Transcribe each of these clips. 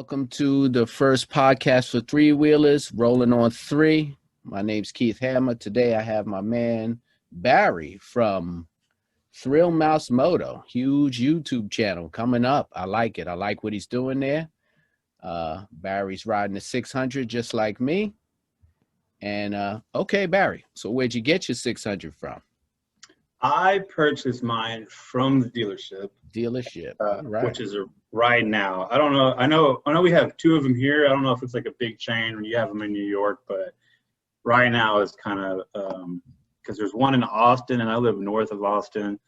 Welcome to the first podcast for three-wheelers, Rolling on 3. My name's Keith Hammer. Today I have my man Barry from thrillmousemoto, huge YouTube channel coming up. I like it. I like what he's doing there. Barry's riding the 600 just like me. And okay, Barry, so where'd you get your 600 from? I purchased mine from the dealership. Right. Which is right now. I don't know. I know we have two of them here. I don't know if it's like a big chain when you have them in New York, but right now it's kind of because there's one in Austin and I live north of Austin,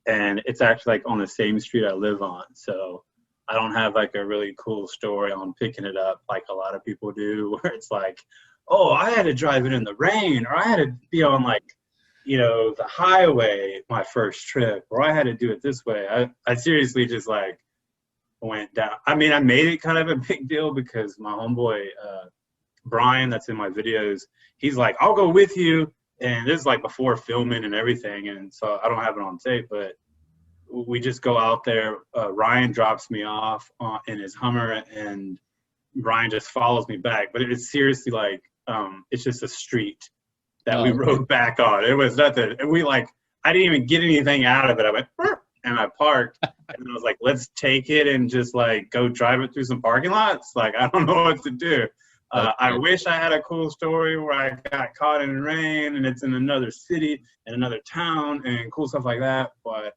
and it's actually like on the same street I live on. So I don't have like a really cool story on picking it up like a lot of people do, where it's like, oh, I had to drive it in the rain, or I had to be on like, the highway my first trip, or I had to do it this way. I seriously just like went down. I mean, I made it kind of a big deal because my homeboy, Brian, that's in my videos, he's like, I'll go with you. And this is like before filming and everything. And so I don't have it on tape, but we just go out there. Ryan drops me off in his Hummer, and Brian just follows me back. But it's seriously like, it's just a street that we rode back on. It was nothing. And I didn't even get anything out of it. I went, and I parked. And I was like, let's take it and just like go drive it through some parking lots. Like, I don't know what to do. I wish I had a cool story where I got caught in the rain and it's in another city and another town and cool stuff like that. But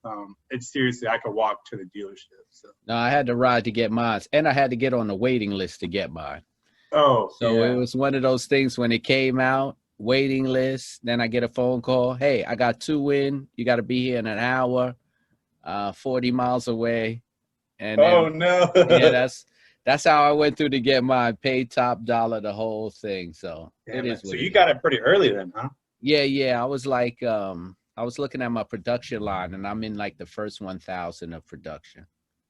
it's seriously, I could walk to the dealership. So. No, I had to ride to get mine, and I had to get on the waiting list to get mine. Oh, so yeah. It was one of those things when it came out, waiting list. Then I get a phone call. Hey, I got 2 in. You got to be here in an hour, 40 miles away. And then, no. Yeah, that's how I went through to get mine. Paid top dollar, the whole thing. So it is. So you got it pretty early then, huh? Yeah. I was like, I was looking at my production line, and I'm in like the first 1,000 of production.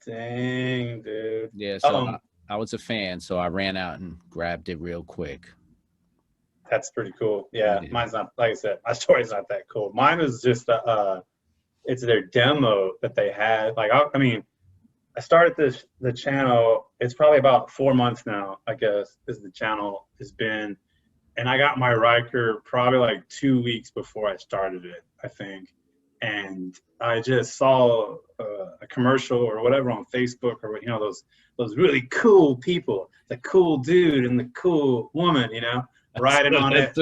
Dang, dude. Yeah. So I was a fan, so I ran out and grabbed it real quick. That's pretty cool. Yeah, mine's not, like I said, my story's not that cool. Mine is just, it's their demo that they had. Like, I started the channel, it's probably about 4 months now, I guess, is the channel has been. And I got my Ryker probably like 2 weeks before I started it, I think. And I just saw a commercial or whatever on Facebook, or, those really cool people, the cool dude and the cool woman, riding on it,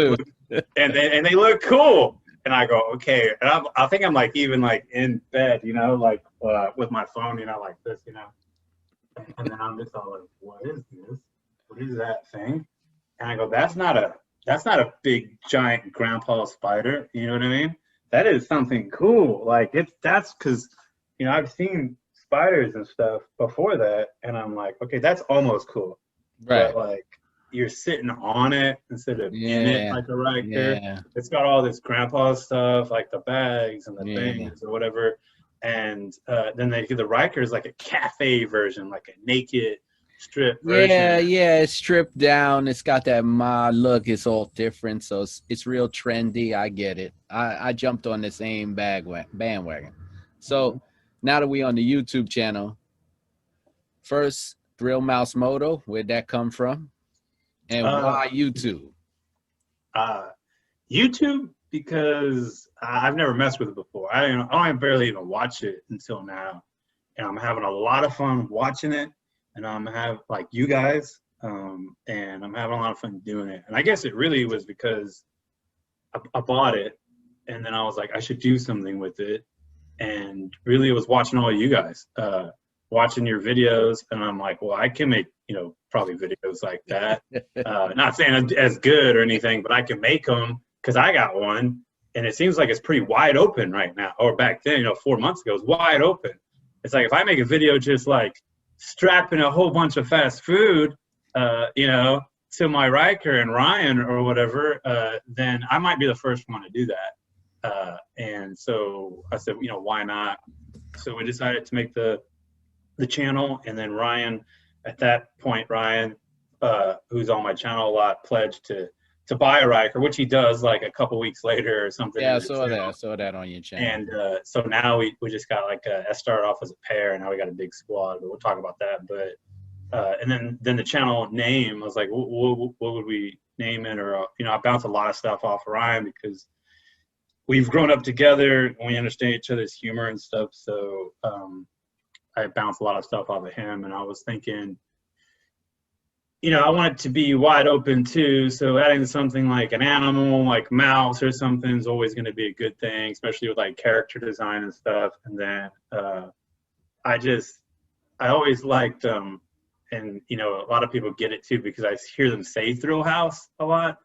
and they look cool, and I go, okay, and I think I'm like even like in bed, with my phone, like this, and then I'm just all like, what is this? What is that thing? And I go, that's not a big giant grandpa spider, you know what I mean? That is something cool. Like that's because I've seen spiders and stuff before that, and I'm like, okay, that's almost cool, right? But like, you're sitting on it instead of in it like a Ryker. Yeah. It's got all this grandpa stuff, like the bags and the things or whatever. And then the Ryker is like a cafe version, like a naked strip version. Yeah, it's stripped down. It's got that mod look. It's all different, so it's real trendy. I get it. I jumped on this AIM bandwagon. So now that we on the YouTube channel, first thrillmousemoto, where'd that come from? And why YouTube? YouTube, because I've never messed with it before. I barely even watch it until now. And I'm having a lot of fun watching it. And I'm having, like you guys, and I'm having a lot of fun doing it. And I guess it really was because I bought it, and then I was like, I should do something with it. And really it was watching all of you guys, watching your videos. And I'm like, well, I can make, probably videos like that. Not saying as good or anything, but I can make them because I got one, and it seems like it's pretty wide open right now. Or back then, 4 months ago, it was wide open. It's like if I make a video just like strapping a whole bunch of fast food, to my Ryker and Ryan or whatever, then I might be the first one to do that. And so I said, why not? So we decided to make the channel, and then Ryan, at that point, who's on my channel a lot, pledged to buy a Ryker, which he does like a couple weeks later or something. Yeah, I saw that on your channel. And so now we just got like I started off as a pair, and now we got a big squad, but we'll talk about that. But and then the channel name, I was like, what would we name it? Or, I bounced a lot of stuff off of Ryan because we've grown up together and we understand each other's humor and stuff. So I bounced a lot of stuff off of him, and I was thinking, I want it to be wide open too. So adding something like an animal, like mouse or something, is always going to be a good thing, especially with like character design and stuff. And then I always liked, and a lot of people get it too because I hear them say Thrill House a lot.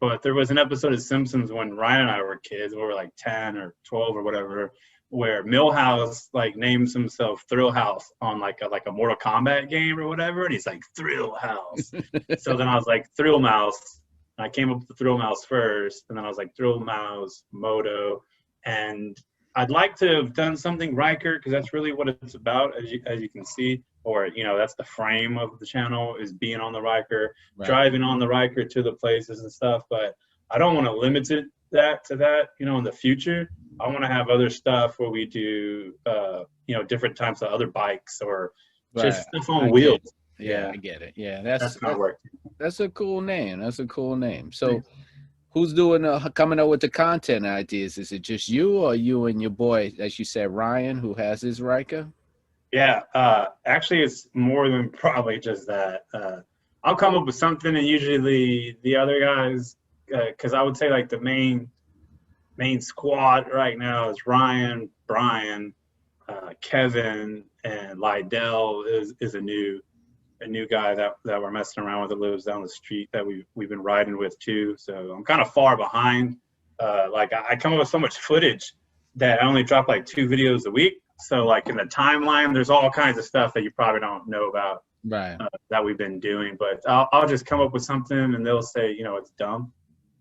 But there was an episode of Simpsons when Ryan and I were kids, we were like 10 or 12 or whatever, where Milhouse like names himself Thrill House on like a Mortal Kombat game or whatever, and he's like Thrill House. So then I was like Thrill Mouse. I came up with the Thrill Mouse first, and then I was like thrillmousemoto, and I'd like to have done something Ryker because that's really what it's about, as you can see, or that's the frame of the channel, is being on the Ryker, right, driving on the Ryker to the places and stuff. But I don't want to limit it to that in the future. I want to have other stuff where we do different types of other bikes or just stuff on wheels. Yeah, I get it. Yeah, that's not working. That's a cool name. That's a cool name. So who's coming up with the content ideas? Is it just you, or you and your boy, as you said, Ryan, who has his Ryker? Yeah, actually it's more than probably just that. I'll come up with something, and usually the other guys, because I would say like the main squad right now is Ryan, Brian, Kevin, and Lydell is a new guy that we're messing around with, that lives down the street that we've been riding with too. So I'm kind of far behind. Like I come up with so much footage that I only drop like 2 videos a week. So like in the timeline, there's all kinds of stuff that you probably don't know about, right? That we've been doing. But I'll just come up with something, and they'll say, it's dumb,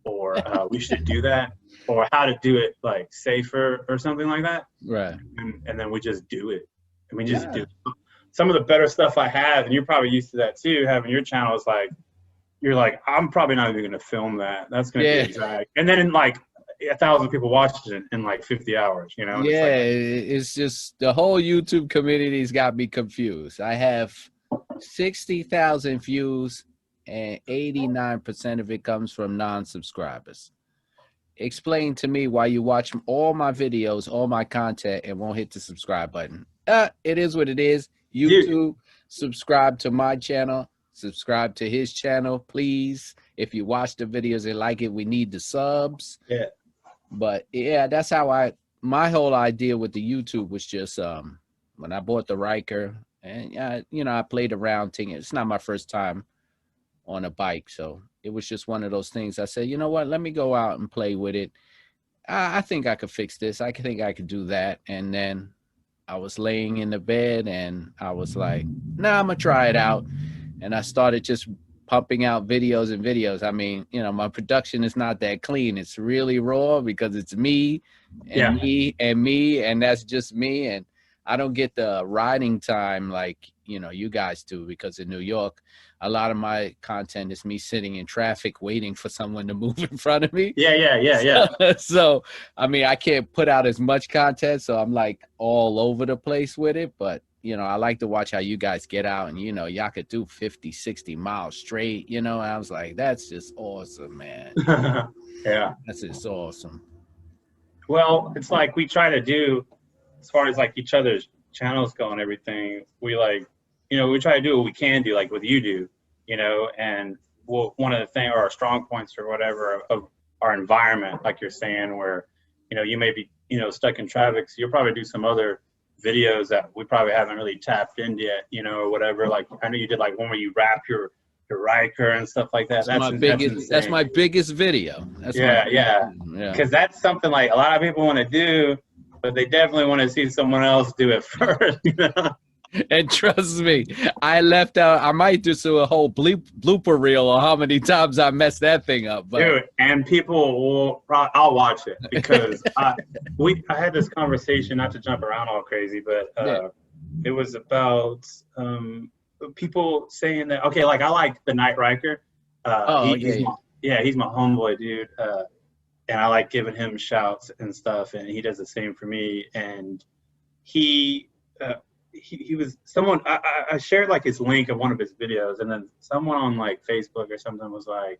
or we should do that, or how to do it like safer or something like that. Right. And then we just do it. And we just do it. Some of the better stuff I have, and you're probably used to that too, having your channel, is like, you're like, I'm probably not even going to film that. That's going to be a drag. And then in like 1,000 people watched it in like 50 hours, Yeah, it's just the whole YouTube community's got me confused. I have 60,000 views, and 89% of it comes from non-subscribers. Explain to me why you watch all my videos, all my content, and won't hit the subscribe button. It is what it is. YouTube, subscribe to my channel, subscribe to his channel, please. If you watch the videos and like it, we need the subs. Yeah. But yeah, that's how my whole idea with the YouTube was just when I bought the Ryker, and I played around. It's not my first time on a bike, so it was just one of those things. I said, you know what, let me go out and play with it. I think I could fix this. I think I could do that. And then I was laying in the bed, and I was like, nah, I'm gonna try it out. And I started just pumping out videos and videos. I mean, my production is not that clean. It's really raw because it's me and me and me, and that's just me. And I don't get the riding time like, you guys do, because in New York, a lot of my content is me sitting in traffic waiting for someone to move in front of me. Yeah. So, I mean, I can't put out as much content, so I'm like all over the place with it. But, I like to watch how you guys get out, and, y'all could do 50, 60 miles straight, and I was like, that's just awesome, man. Yeah. That's just awesome. Well, it's like we try to do, as far as like each other's channels go and everything, we like, we try to do what we can do, like what you do, and one of the things, or our strong points or whatever of our environment, like you're saying, where, you may be, stuck in traffic, so you'll probably do some other videos that we probably haven't really tapped in yet, or whatever. Like I know you did like one where you wrap your Ryker and stuff like that. That's my biggest video. Because that's something like a lot of people want to do, but they definitely want to see someone else do it first. And trust me, I left out. I might do a whole blooper reel on how many times I messed that thing up. But. Dude, and people will. I'll watch it because I had this conversation, not to jump around all crazy, but it was about people saying that, okay, like I like the Night Ryker. He's my homeboy, dude. And I like giving him shouts and stuff, and he does the same for me. And he he was someone, I shared like his link of one of his videos, and then someone on like Facebook or something was like,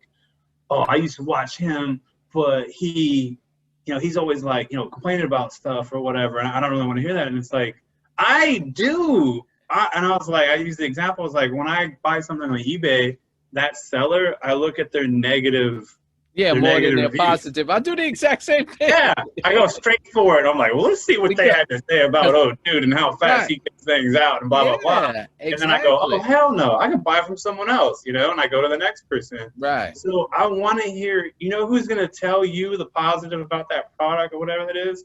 oh, I used to watch him, but he, he's always like, complaining about stuff or whatever, and I don't really want to hear that. And it's like, I do. And I was like, I use the example, I was like, when I buy something on eBay, that seller, I look at their negative. Yeah, Their more negative than their reviews. positive. I do the exact same thing. Yeah, I go straight for it. I'm like, well, let's see what they had to say about dude and how fast he gets things out and blah, blah, blah. Exactly. And then I go, oh, hell no, I can buy from someone else, and I go to the next person. Right. So I want to hear, who's going to tell you the positive about that product or whatever it is?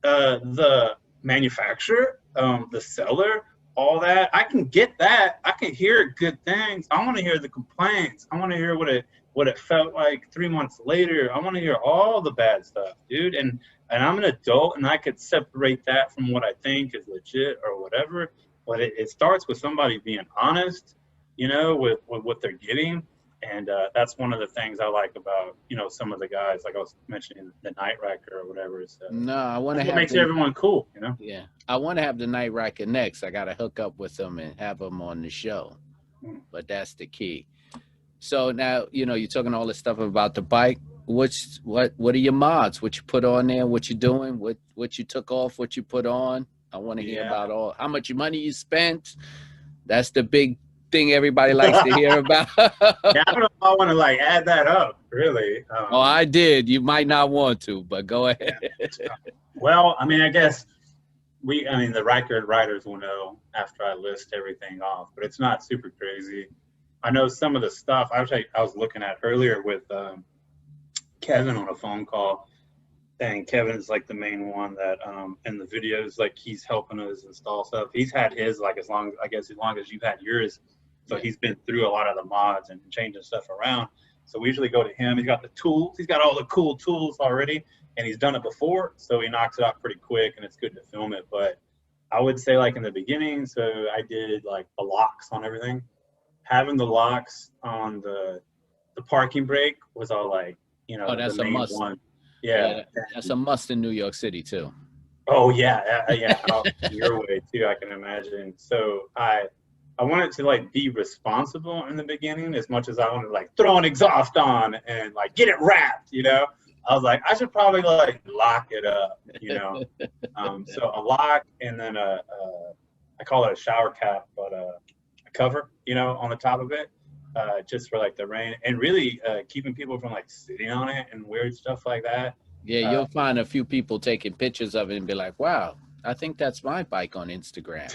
The manufacturer, the seller, all that. I can get that. I can hear good things. I want to hear the complaints. I want to hear what it felt like 3 months later. I want to hear all the bad stuff, dude. And I'm an adult, and I could separate that from what I think is legit or whatever. But it starts with somebody being honest, with what they're getting. And that's one of the things I like about, some of the guys, like I was mentioning, the Night Ryker or whatever. No, I want to have. What makes everyone cool, Yeah, I want to have the Night Ryker next. I got to hook up with them and have them on the show. But that's the key. So now, you're talking all this stuff about the bike. What are your mods? What you put on there? What you doing? What you took off? What you put on? I want to hear about how much money you spent. That's the big thing everybody likes to hear about. Yeah, I don't know if I want to like add that up, really. I did. You might not want to, but go ahead. Yeah. Well, I mean, I guess the Ryker riders will know after I list everything off, but it's not super crazy. I know some of the stuff I was looking at earlier with Kevin on a phone call, and Kevin's like the main one that in the videos, like he's helping us install stuff. He's had his like as long as you've had yours. So he's been through a lot of the mods and changing stuff around. So we usually go to him. He's got the tools. He's got all the cool tools already, and he's done it before. So he knocks it out pretty quick, and it's good to film it. But I would say like in the beginning, so I did like the locks on everything. Having the locks on the parking brake was all like, that's the main a must. one. Yeah, that's a must in New York City too. Oh yeah. Your way too, I can imagine. So I wanted to like be responsible in the beginning as much as I wanted to like throw an exhaust on and like get it wrapped, I was like, I should probably like lock it up, So a lock, and then I call it a shower cap, but a cover, on the top of it, just for like the rain, and really keeping people from like sitting on it and weird stuff like that. Yeah, you'll find a few people taking pictures of it and be like, wow, I think that's my bike on Instagram.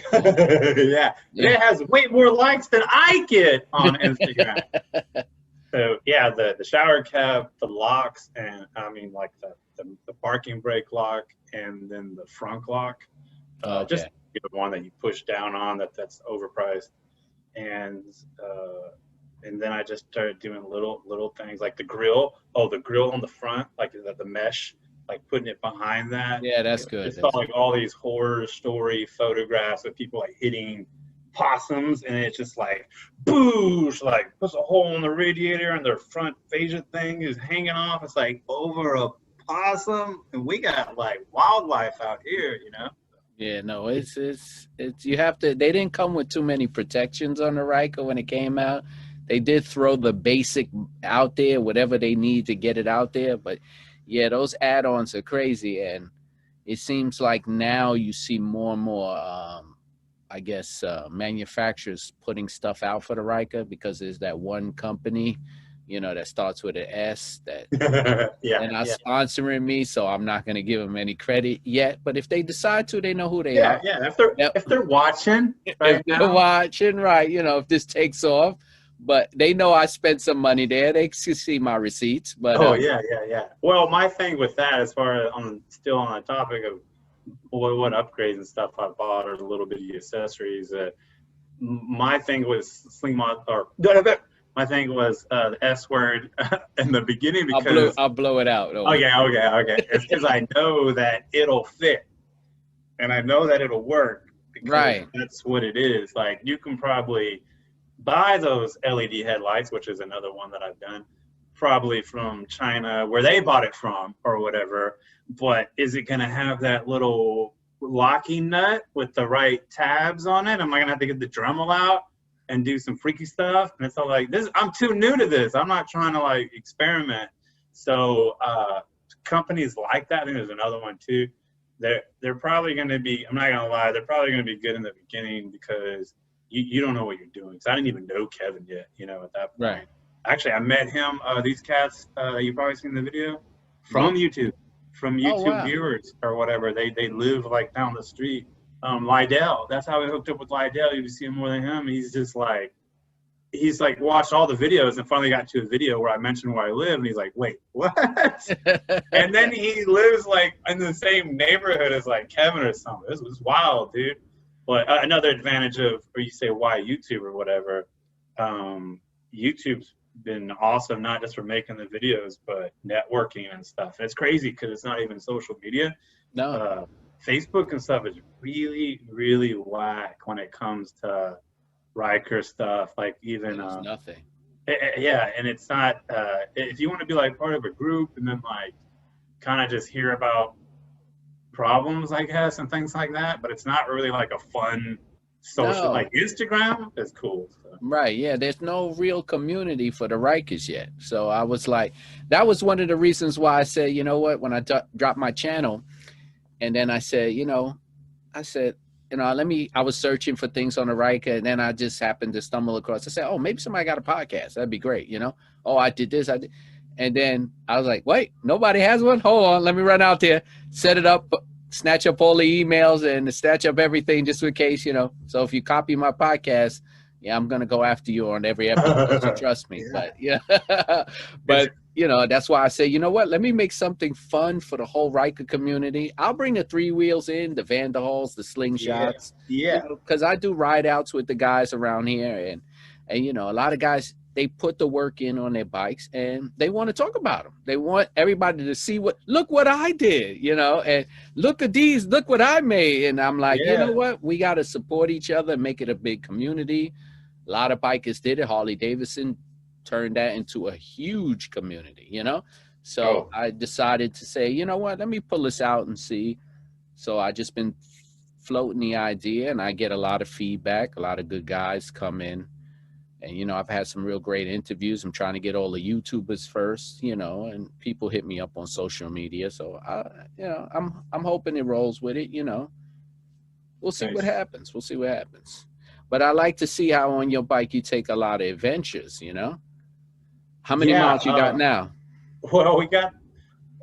Yeah, it has way more likes than I get on Instagram. So yeah, the shower cap, the locks, and I mean like the parking brake lock, and then the front lock. Just the one that you push down on that's overpriced. And then I just started doing little things like the grill. Oh, the grill on the front, like the mesh, like putting it behind that. Yeah, that's good. It's like all these horror story photographs of people like hitting possums, and it's just like boosh, like puts a hole in the radiator, and their front fascia thing is hanging off. It's like over a possum, and we got like wildlife out here, Yeah, no, it's you have to. They didn't come with too many protections on the Ryker when it came out. They did throw the basic out there, whatever they need to get it out there. But yeah, those add-ons are crazy, and it seems like now you see more and more, manufacturers putting stuff out for the Ryker, because there's that one company, that starts with an S that they're not sponsoring me, so I'm not going to give them any credit yet. But if they decide to, they know who they are. Yeah, if they're watching, right, if they're watching, right, if this takes off. But they know I spent some money there. They see my receipts. But yeah. Well, my thing with that, as far as still on the topic of what upgrades and stuff I bought, or a little bit of accessories, my thing was my thing was the S word in the beginning, because I'll blow it out. Okay. It's because I know that it'll fit, and I know that it'll work, because right. That's what it is. Like, you can probably buy those LED headlights, which is another one that I've done, probably from China, where they bought it from or whatever. But is it going to have that little locking nut with the right tabs on it? Am I gonna have to get the Dremel out and do some freaky stuff? And it's all like this. I'm too new to this. I'm not trying to like experiment. So companies like that. I think there's another one too. They're probably going to be. I'm not gonna lie. They're probably going to be good in the beginning because you don't know what you're doing. So I didn't even know Kevin yet. You know, at that point. Right. Actually, I met him. These cats. You've probably seen the video from YouTube. From YouTube wow. viewers or whatever. They live like down the street. Lydell. That's how we hooked up with Lydell. You see him more than him. He's like watched all the videos and finally got to a video where I mentioned where I live, and he's like, wait, what? And then he lives like in the same neighborhood as like Kevin or something. This was wild, dude. But another advantage of, or you say why YouTube or whatever, YouTube's been awesome, not just for making the videos, but networking and stuff. It's crazy because it's not even social media. No. Facebook and stuff is really, really whack when it comes to Ryker stuff. Like even nothing. Yeah, and it's not. If you want to be like part of a group and then like kind of just hear about problems, I guess, and things like that, but it's not really like a fun social. Like Instagram is cool. So. Right. Yeah. There's no real community for the Rikers yet. So I was like, that was one of the reasons why I said, you know what, when I dropped my channel, and then I said, I was searching for things on the Ryker, and then I just happened to stumble across. I said, oh, maybe somebody got a podcast. That'd be great. Oh, I did this. I did. And then I was like, wait, nobody has one? Hold on. Let me run out there, set it up, snatch up all the emails and snatch up everything just in case, So if you copy my podcast, yeah, I'm going to go after you on every episode. So trust me. Yeah. But that's why I say, you know what? Let me make something fun for the whole Ryker community. I'll bring the 3-wheels in, the Vanderhalls, the slingshots. Yeah. Because I do ride outs with the guys around here. And a lot of guys, they put the work in on their bikes and they want to talk about them. They want everybody to see look what I did, and look at these, look what I made. And I'm like, you know what? We got to support each other and make it a big community. A lot of bikers did it. Harley Davidson turned that into a huge community, So I decided to say, you know what, let me pull this out and see. So I just been floating the idea, and I get a lot of feedback. A lot of good guys come in, and I've had some real great interviews. I'm trying to get all the YouTubers first, and people hit me up on social media. So I'm hoping it rolls with it. We'll see what happens. But I like to see how on your bike you take a lot of adventures. How many miles you got now? Well,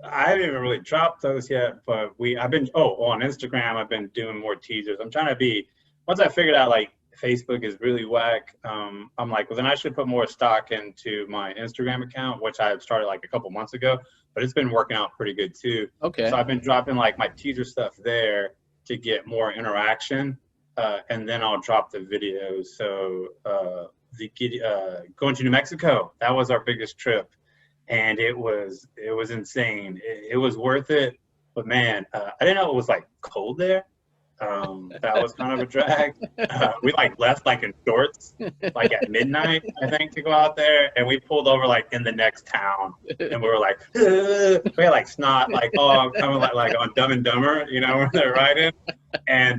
I haven't even really dropped those yet, but I've been on Instagram, I've been doing more teasers. I'm trying to be, once I figured out like Facebook is really whack, I'm like, well, then I should put more stock into my Instagram account, which I started like a couple months ago, but it's been working out pretty good too. Okay. So I've been dropping like my teaser stuff there to get more interaction, and then I'll drop the videos. So going to New Mexico, that was our biggest trip. And it was insane. It was worth it, but man, I didn't know it was like cold there. That was kind of a drag. We like left like in shorts, like at midnight, I think, to go out there, and we pulled over like in the next town, and we were like, we had like snot, like coming like on Dumb and Dumber, where they're riding, and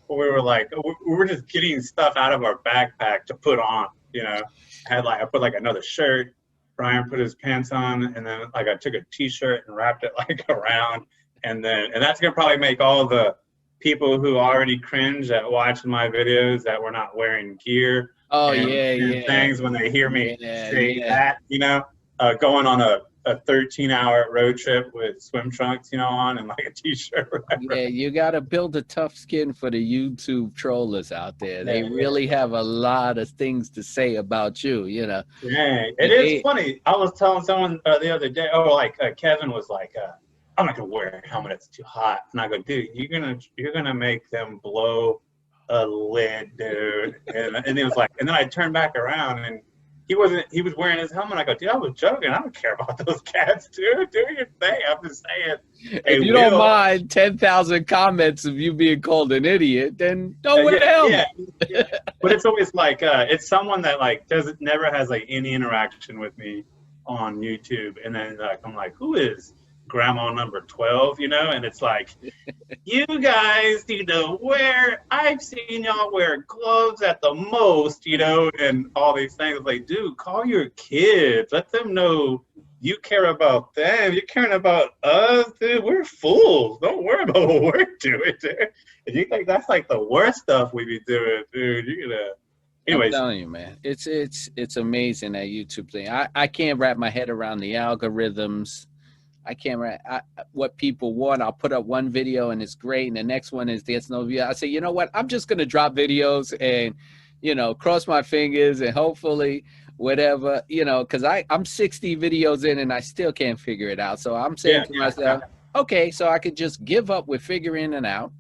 we were like, we were just getting stuff out of our backpack to put on, I put like another shirt. Brian put his pants on, and then like I took a t-shirt and wrapped it like around, and that's gonna probably make all the people who already cringe at watching my videos that we're not wearing gear. Things when they hear me say that, going on a 13-hour road trip with swim trunks, on, and like a t-shirt. Yeah, you got to build a tough skin for the YouTube trollers out there. They really have a lot of things to say about you, Yeah, it is funny. I was telling someone the other day, Kevin was like, I'm not gonna wear a helmet, it's too hot. And I go, dude, you're gonna make them blow a lid, dude. And he was like, and then I turned back around and he was wearing his helmet. I go, dude, I was joking. I don't care about those cats, dude. Do your thing. I'm just saying. If you don't mind 10,000 comments of you being called an idiot, then don't wear the helmet. Yeah. But it's always like, it's someone that like never has like any interaction with me on YouTube. And then I'm like, who is grandma number 12, you know, and it's like, you guys need to wear, I've seen y'all wear gloves at the most, you know, and all these things. Like, dude, call your kids. Let them know you care about them. You're caring about us, dude. We're fools. Don't worry about what we're doing, dude. And you think that's like the worst stuff we be doing, dude. You're gonna, I'm anyways. telling you, man, it's amazing, that YouTube thing. I can't wrap my head around the algorithms. I can't what people want. I'll put up one video and it's great, and the next one is there's no view. I say, you know what? I'm just gonna drop videos and, you know, cross my fingers and hopefully whatever, you know, because I'm 60 videos in and I still can't figure it out. So I'm saying to myself, okay, so I could just give up with figuring it out,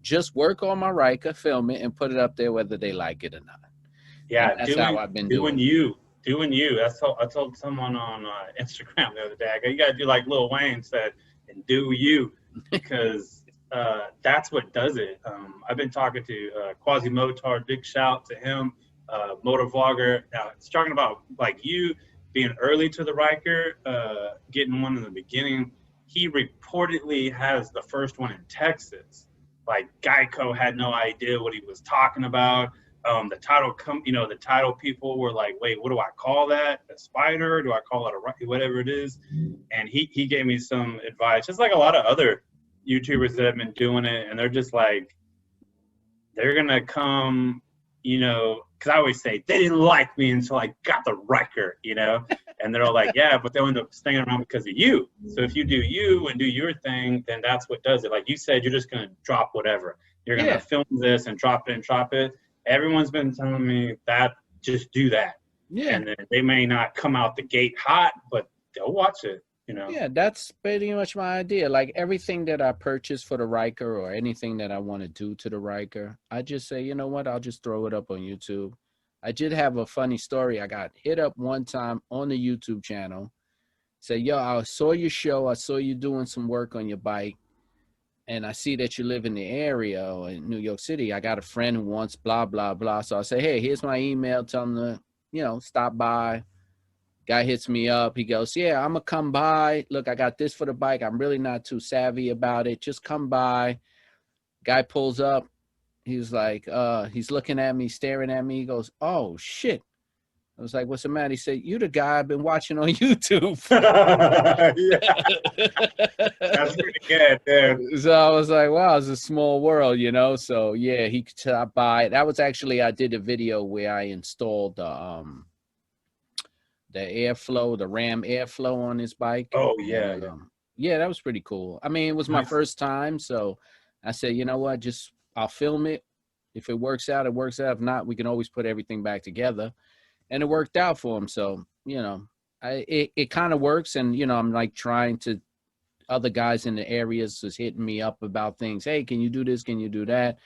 just work on my Ryker, film it, and put it up there whether they like it or not. Yeah, and that's how I've been doing. Doing you. I told someone on Instagram the other day, I go, you got to do like Lil Wayne said, and do you, because that's what does it. I've been talking to Quasi-Motard, big shout to him, motor vlogger. Now, it's talking about like you being early to the Ryker, getting one in the beginning. He reportedly has the first one in Texas. Like Geico had no idea what he was talking about. The title people were like, wait, what do I call that? A spider? Do I call it a whatever it is? And he gave me some advice, just like a lot of other YouTubers that have been doing it. And they're just like, they're going to come, you know, because I always say they didn't like me until I got the Ryker, you know? And they're all like, yeah, but they'll end up staying around because of you. So if you do you and do your thing, then that's what does it. Like you said, you're just going to drop whatever. You're going to film this and drop it and drop it. Everyone's been telling me that just do that. Yeah. And then they may not come out the gate hot, but they'll watch it, you know? Yeah, that's pretty much my idea. Like everything that I purchase for the Ryker or anything that I want to do to the Ryker, I just say, you know what, I'll just throw it up on YouTube. I did have a funny story. I got hit up one time on the YouTube channel. Say, yo, I saw your show. I saw you doing some work on your bike. And I see that you live in the area or in New York City. I got a friend who wants blah, blah, blah. So I say, hey, here's my email. Tell him to, you know, stop by. Guy hits me up. He goes, yeah, I'm going to come by. Look, I got this for the bike. I'm really not too savvy about it. Just come by. Guy pulls up. He's like, he's looking at me, staring at me. He goes, oh, shit. I was like, what's the matter? He said, you the guy I've been watching on YouTube. That's pretty good, dude. So I was like, wow, it's a small world, you know? So yeah, he could stop by. That was actually, I did a video where I installed the airflow, the Ram airflow on his bike. Oh yeah. Yeah, that was pretty cool. I mean, it was my first time. So I said, you know what, I'll film it. If it works out, it works out. If not, we can always put everything back together. And it worked out for him. So, you know, it kind of works. And, you know, I'm like trying to, other guys in the areas was hitting me up about things. Hey, can you do this? Can you do that?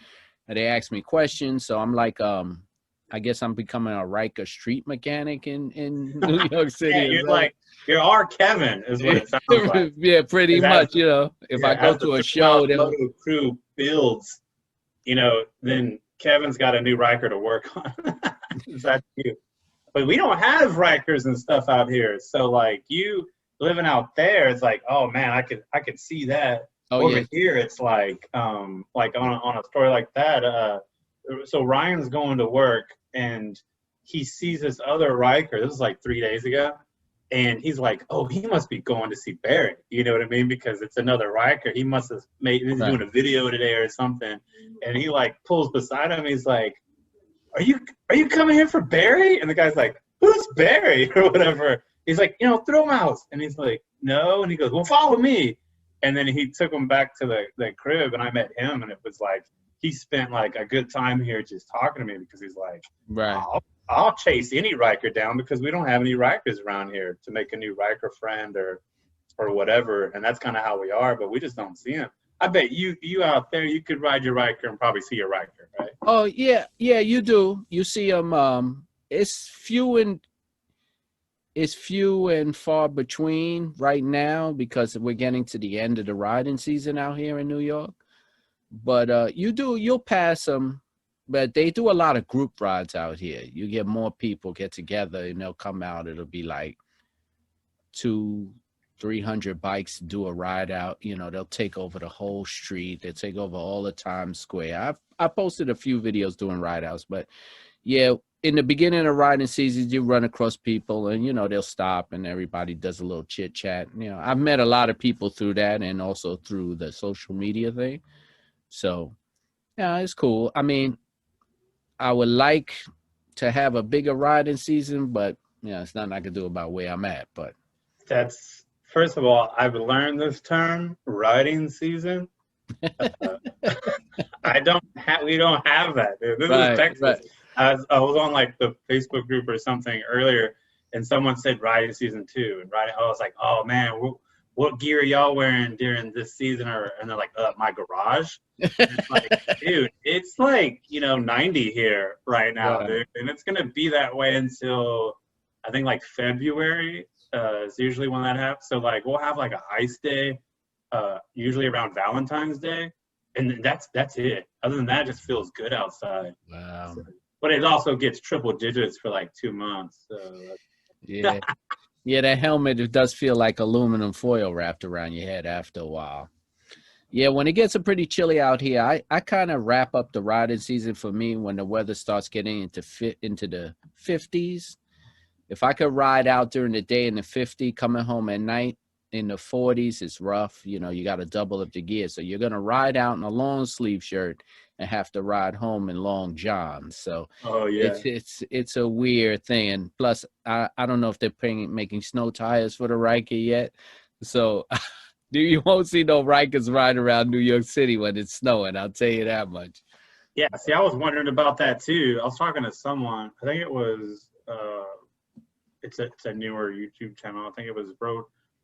And they ask me questions. So I'm like, I guess I'm becoming a Ryker street mechanic in New York City. Yeah, you're like, you're our Kevin is what it sounds like. Yeah, pretty much, you know, if I go to a show. The moto crew builds, you know, then Kevin's got a new Ryker to work on. Is that you? But we don't have Rykers and stuff out here. So like you living out there, it's like, oh man, I could see that. Oh, over here, it's like on a story like that. So Ryan's going to work and he sees this other Ryker. This is like 3 days ago. And he's like, oh, he must be going to see Barry. You know what I mean? Because it's another Ryker. He must have he's doing a video today or something. And he like pulls beside him. He's like, are you coming here for Barry? And the guy's like, who's Barry? Or whatever. He's like, you know, Thrill Mouse. And he's like, no. And he goes, well, follow me. And then he took him back to the crib, and I met him, and it was like he spent like a good time here just talking to me because he's like, right. I'll chase any Ryker down because we don't have any Rykers around here to make a new Ryker friend or whatever. And that's kind of how we are, but we just don't see him. I bet you out there, you could ride your Ryker and probably see your Ryker, right? Oh yeah, you do. You see them. It's few and far between right now because we're getting to the end of the riding season out here in New York. But you'll pass them. But they do a lot of group rides out here. You get more people get together and they'll come out. It'll be like 2, 300 bikes do a ride out. You know, they'll take over the whole street. They take over all the Times Square. I posted a few videos doing ride outs, but yeah, in the beginning of riding seasons, you run across people and, you know, they'll stop and everybody does a little chit chat. You know, I've met a lot of people through that and also through the social media thing. So yeah, it's cool. I mean, I would like to have a bigger riding season, but yeah, it's nothing I can do about where I'm at. But That's first of all, I've learned this term, riding season. We don't have that, dude. This is right, Texas. right. I was on like the Facebook group or something earlier, and someone said riding season 2, and riding. I was like, oh man, what gear are y'all wearing during this season? And they're like, my garage. And it's like, dude, it's like 90 here right now, Right. dude, and it's gonna be that way until I think like February. Is usually when that happens. So like we'll have like a ice day, usually around Valentine's Day. And that's it. Other than that, it just feels good outside. Wow. So, but it also gets triple digits for like 2 months. So Yeah. Yeah, that helmet, it does feel like aluminum foil wrapped around your head after a while. Yeah, when it gets pretty chilly out here, I kind of wrap up the riding season for me when the weather starts getting into the 50s. If I could ride out during the day in the 50, coming home at night in the 40s, it's rough. You know, you got to double up the gear. So you're going to ride out in a long sleeve shirt and have to ride home in long johns. So oh yeah. it's a weird thing. And plus, I don't know if they're making snow tires for the Ryker yet. So you won't see no Rikers riding around New York City when it's snowing. I'll tell you that much. Yeah, see, I was wondering about that too. I was talking to someone, I think it was it's a newer YouTube channel. I think it was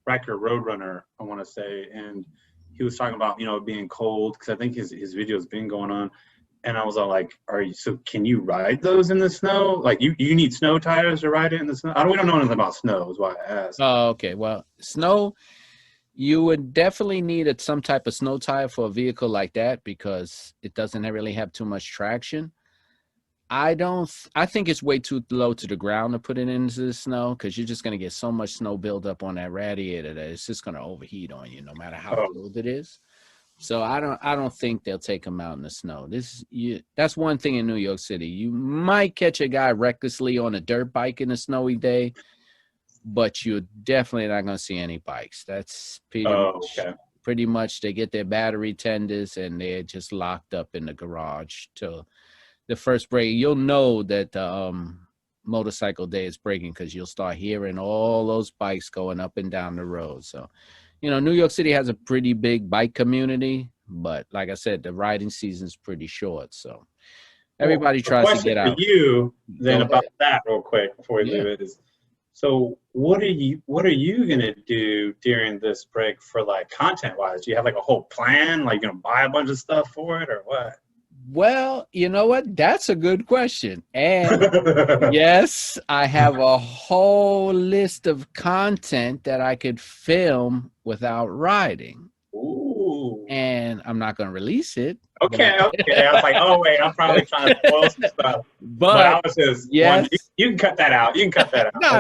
Ryker Roadrunner, I want to say, and he was talking about being cold because I think his video's been going on, and I was all like, can you ride those in the snow? Like you need snow tires to ride it in the snow? We don't know anything about snow, is why I asked. Oh, okay. Well, snow, you would definitely need some type of snow tire for a vehicle like that because it doesn't really have too much traction. I think it's way too low to the ground to put it into the snow because you're just going to get so much snow buildup on that radiator that it's just going to overheat on you no matter how cold it is. So I don't think they'll take them out in the snow. That's one thing in New York City. You might catch a guy recklessly on a dirt bike in a snowy day, but you're definitely not going to see any bikes. That's pretty much they get their battery tenders and they're just locked up in the garage till the first break. You'll know that motorcycle day is breaking because you'll start hearing all those bikes going up and down the road. So, New York City has a pretty big bike community, but like I said, the riding season's pretty short. So everybody tries to get out. For you then about that real quick before we leave it is, so what are you gonna do during this break for like content wise? Do you have like a whole plan? Like you're gonna buy a bunch of stuff for it or what? Well, you know what? That's a good question. And yes, I have a whole list of content that I could film without riding. Ooh. And I'm not going to release it. Okay. I was like, oh, wait, I'm probably trying to spoil some stuff. But I was just, you can cut that out.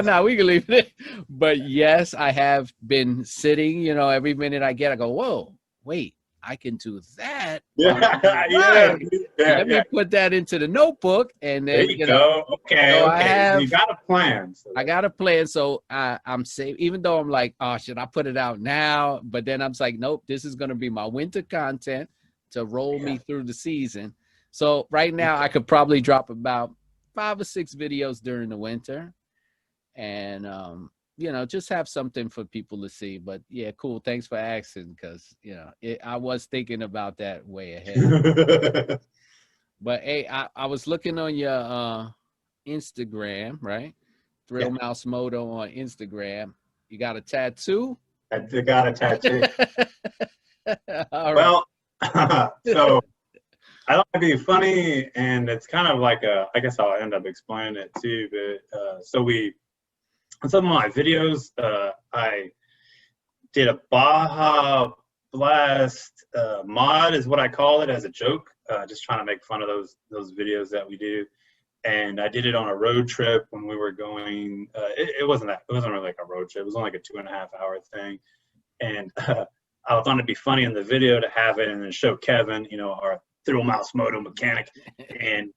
No, we can leave it. But yes, I have been sitting, every minute I get, I go, whoa, wait. I can do that. Let me put that into the notebook, and then there you go. Okay. So you got a plan. I got a plan, so I'm safe. Even though I'm like, oh, should I put it out now? But then I'm like, nope. This is going to be my winter content to roll me through the season. So right now, I could probably drop about 5 or 6 videos during the winter, and just have something for people to see. But yeah, cool. Thanks for asking because, I was thinking about that way ahead. But hey, I was looking on your Instagram, right? thrillmousemoto on Instagram. You got a tattoo? I got a tattoo. Well, so I like to be funny, and it's kind of like I guess I'll end up explaining it too. But on some of my videos, I did a Baja Blast mod, is what I call it, as a joke, just trying to make fun of those videos that we do. And I did it on a road trip when we were going. It wasn't really like a road trip. It was only like a 2.5 hour thing. And I thought it'd be funny in the video to have it and then show Kevin, you know, our thrillmousemoto mechanic, and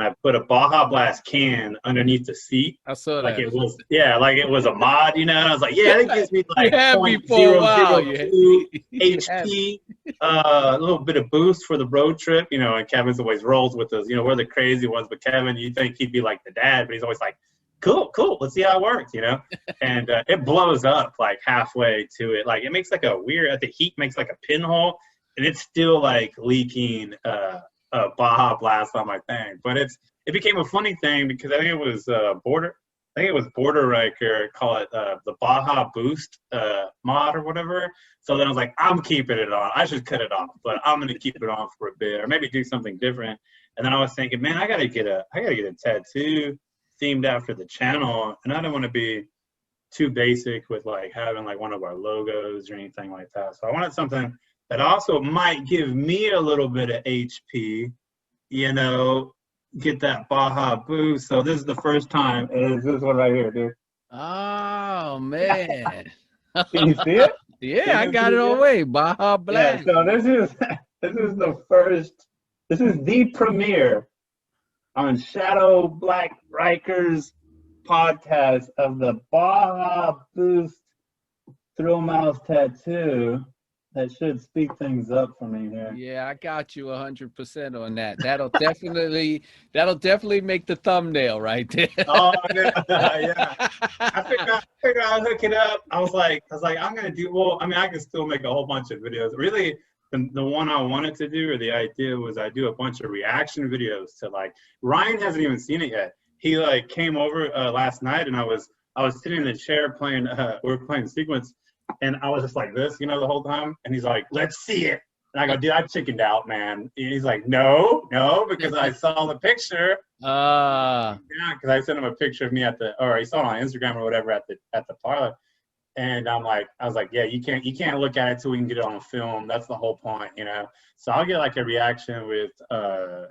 I put a Baja Blast can underneath the seat. I saw like that. it was like it was a mod, you know. And I was like, yeah, that gives me like .002 HP, a little bit of boost for the road trip, you know. And Kevin's always rolls with us, you know, we're the crazy ones. But Kevin, you think he'd be like the dad, but he's always like, cool, let's see how it works, you know. And it blows up like halfway to it. Like it makes like a weird, the heat makes like a pinhole, and it's still like leaking a Baja Blast on my thing. But it became a funny thing because I think it was Border Riker, call it the Baja Boost mod or whatever. So then I was like, I'm keeping it on. I should cut it off, but I'm gonna keep it on for a bit, or maybe do something different. And then I was thinking, man, I gotta get a tattoo themed after the channel, and I don't want to be too basic with like having like one of our logos or anything like that. So I wanted something that also might give me a little bit of HP, you know, get that Baja boost. So this is the first time. Is this one right here, dude? Oh man. Can you see it? Yeah, I got it all the way. Baja Blast. Yeah, so this is the first. This is the premiere on Shadow Black Riker's podcast of the Baja Boost Thrill Mouse tattoo. That should speak things up for me here. Yeah, I got you 100% on that. That'll definitely make the thumbnail right there. Oh yeah. I figured I'd hook it up. I was like, I'm gonna do well. I mean, I can still make a whole bunch of videos. Really, the one I wanted to do, or the idea was, I do a bunch of reaction videos to, like, Ryan hasn't even seen it yet. He like came over last night, and I was sitting in the chair playing. We were playing sequence. And I was just like this, you know, the whole time. And he's like, let's see it. And I go, dude, I chickened out, man. And he's like, no, because I saw the picture. Yeah, because I sent him a picture of me or he saw it on Instagram or whatever at the parlor. And I was like, yeah, you can't look at it till we can get it on film. That's the whole point, you know. So I'll get like a reaction with,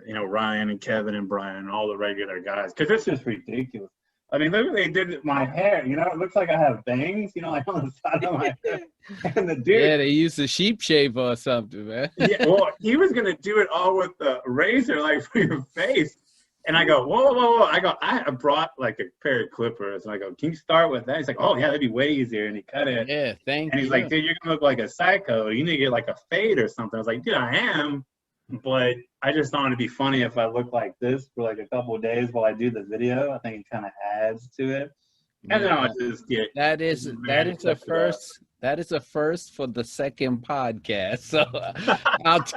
you know, Ryan and Kevin and Brian and all the regular guys, because it's just ridiculous. I mean, look what they did my hair. You know, it looks like I have bangs, you know, like on the side of my head. And the dude, yeah, they used a sheep shaver or something, man. Yeah, well, he was gonna do it all with the razor, like for your face. And I go, whoa. I go, I brought like a pair of clippers, and I go, can you start with that? He's like, oh yeah, that'd be way easier. And he cut it. Yeah, thank you. And he's like, dude, you're gonna look like a psycho. You need to get like a fade or something. I was like, dude, I am, but I just thought it'd be funny if I look like this for like a couple of days while I do the video. I think it kind of adds to it. And then I'll just get that is a first. That is a first for the second podcast. So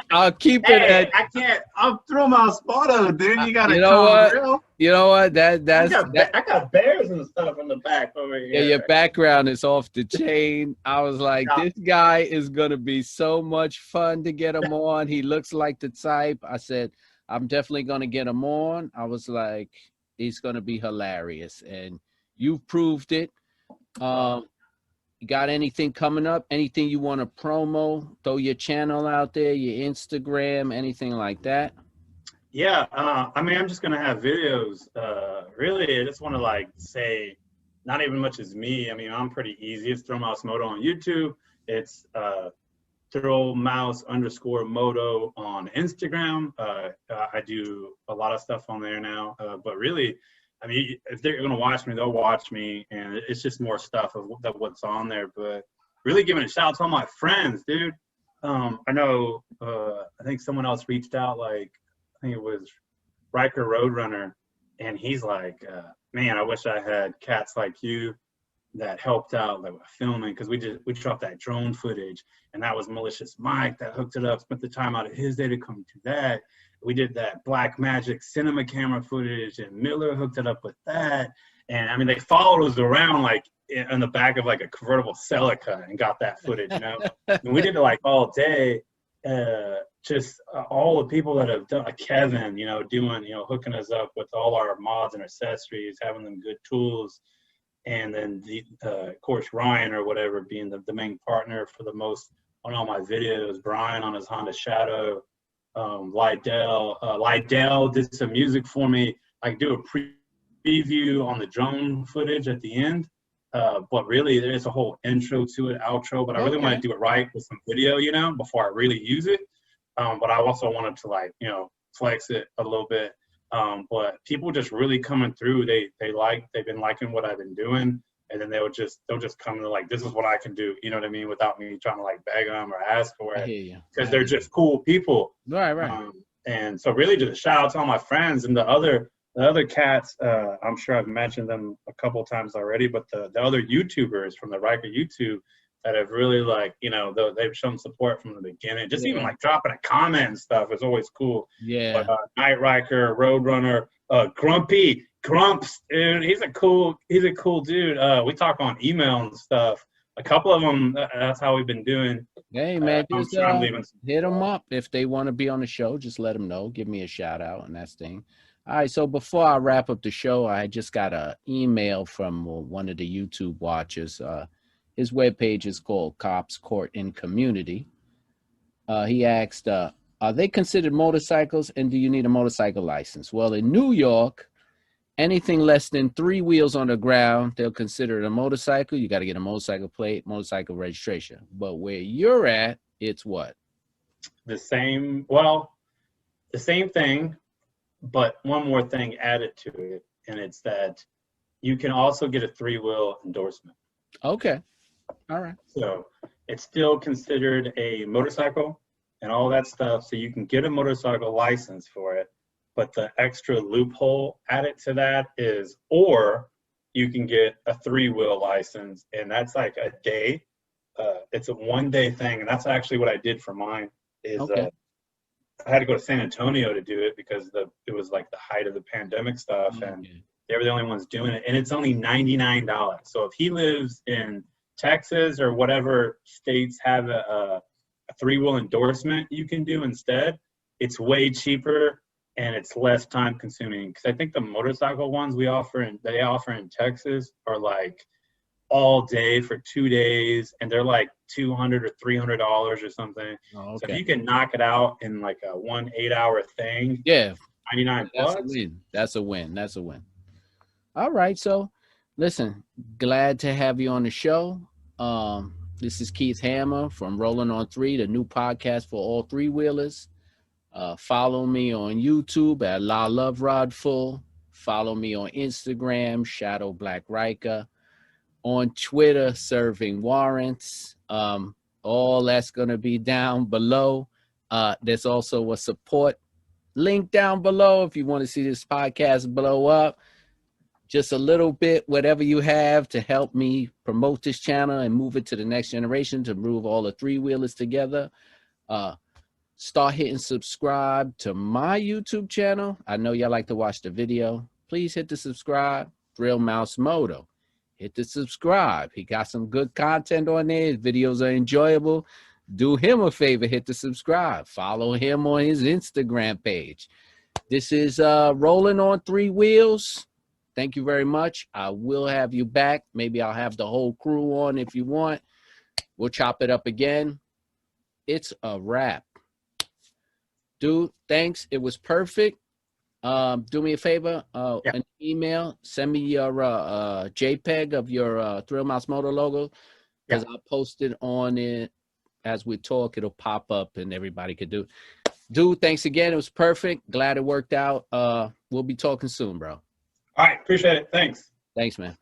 I'll keep it at. I can't. I'll throw my moto, dude. You gotta. You know what? Real. You know what? I got bears and stuff in the back over here. Yeah, your background is off the chain. I was like, this guy is gonna be so much fun to get him on. He looks like the type. I said, I'm definitely gonna get him on. I was like, he's gonna be hilarious, and you've proved it. You got anything coming up? Anything you want to promo? Throw your channel out there, your Instagram, anything like that? Yeah, I mean, I'm just gonna have videos. Really, I just want to like say, not even much as me. I mean, I'm pretty easy. It's thrillmousemoto on YouTube. It's thrillmouse_moto on Instagram. I do a lot of stuff on there now, but really, I mean, if they're gonna watch me, they'll watch me, and it's just more stuff of what's on there. But really giving a shout out to all my friends, dude. I know, I think someone else reached out, like, I think it was Ryker Roadrunner, and he's like, man, I wish I had cats like you that helped out like with filming, because we dropped that drone footage, and that was Malicious Mike that hooked it up, spent the time out of his day to come do that. We did that Black Magic cinema camera footage, and Miller hooked it up with that. And I mean, they followed us around like in the back of like a convertible Celica and got that footage, you know. And we did it like all day. Just all the people that have done, like Kevin, you know, doing, you know, hooking us up with all our mods and accessories, having them good tools. And then of course, Ryan or whatever being the main partner for the most on all my videos. Brian on his Honda Shadow. Lydell did some music for me. like do a preview on the drone footage at the end. But really, there's a whole intro to it, outro. But I really want to do it right with some video, you know, before I really use it. But I also wanted to, like, you know, flex it a little bit. But people just really coming through. They've been liking what I've been doing, and then they'll just come to, like, this is what I can do. You know what I mean? Without me trying to, like, beg them or ask for it, because they're just cool people. Right. And so really, just shout out to all my friends and the other cats. I'm sure I've mentioned them a couple times already, but the other YouTubers from the Ryker YouTube that have really, like, you know, they've shown support from the beginning. Just even like dropping a comment and stuff is always cool. Yeah. But Am Ryker, Roadrunner, Grumps, dude, he's a cool dude. We talk on email and stuff. A couple of them, that's how we've been doing. Hey, man, just hit them up if they want to be on the show. Just let them know. Give me a shout out and that thing. All right, so before I wrap up the show, I just got an email from one of the YouTube watchers. His webpage is called Cops Court and Community. He asked, are they considered motorcycles, and do you need a motorcycle license? Well, in New York, anything less than 3 wheels on the ground, they'll consider it a motorcycle. You got to get a motorcycle plate, motorcycle registration. But where you're at, it's what? The same thing, but one more thing added to it, and it's that you can also get a 3-wheel endorsement. Okay. All right. So it's still considered a motorcycle and all that stuff. So you can get a motorcycle license for it. But the extra loophole added to that is, or you can get a 3-wheel license, and that's like a day. It's a 1-day thing, and that's actually what I did for mine. I had to go to San Antonio to do it because it was like the height of the pandemic stuff, and they were the only ones doing it. And it's only $99. So if he lives in Texas or whatever states have a 3-wheel endorsement you can do instead, it's way cheaper and it's less time consuming. Because I think the motorcycle ones they offer in Texas are like all day for 2 days, and they're like $200 or $300 or something. So if you can knock it out in like a 1 8-hour thing, 99 bucks. That's a win. All right, so listen, glad to have you on the show. This is Keith Hammer from RollingOn3, the new podcast for all 3-wheelers. Follow me on YouTube at La Love Rod Full. Follow me on Instagram, Shadow Black Ryker. On Twitter, Serving Warrants. All that's going to be down below. There's also a support link down below if you want to see this podcast blow up. Just a little bit, whatever you have to help me promote this channel and move it to the next generation, to move all the 3-wheelers together. Start hitting subscribe to my YouTube channel. I know y'all like to watch the video. Please hit the subscribe. thrillmousemoto. Hit the subscribe. He got some good content on there. His videos are enjoyable. Do him a favor, hit the subscribe. Follow him on his Instagram page. This is Rolling on 3 Wheels. Thank you very much. I will have you back. Maybe I'll have the whole crew on if you want. We'll chop it up again. It's a wrap. Dude, thanks. It was perfect. Do me a favor. An email. Send me your JPEG of your Thrill Mouse Moto logo, because I'll post it on it as we talk. It'll pop up and everybody could do. Dude, thanks again. It was perfect. Glad it worked out. We'll be talking soon, bro. All right. Appreciate it. Thanks. Thanks, man.